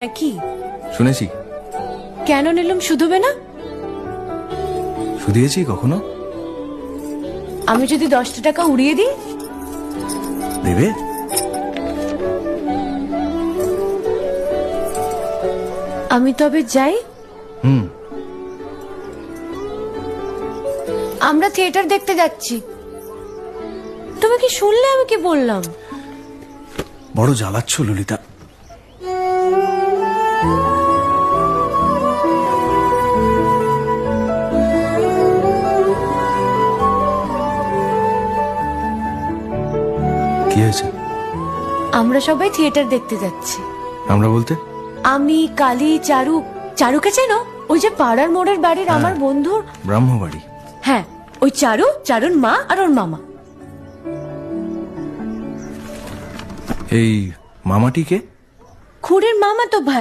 কি শুনেছি। কেন নিলাম শুধুবে না? শুধিয়েছি কখনো? আমি যদি 10টা টাকা উড়িয়ে দিই? দেবে? আমি তবে যাই। আমরা থিয়েটার দেখতে যাচ্ছি। তুমি কি শুনলে আমি কি বললাম? বড় জ্বালাচ্ছ ললিতা। কি হয়েছে? আমরা সবাই থিয়েটার দেখতে যাচ্ছি। আমরা বলতে? আমি, কালী, চারু। চারুকে চেনো? ওই যে পাড়ার মোড়ের বাড়ির আমার বন্ধুর। ব্রাহ্মবাড়ি। হ্যাঁ, ওই চারু, চারুর মা আর ওর মামা। এই মামাটিকে? খুড়ের মামা তো ভাই।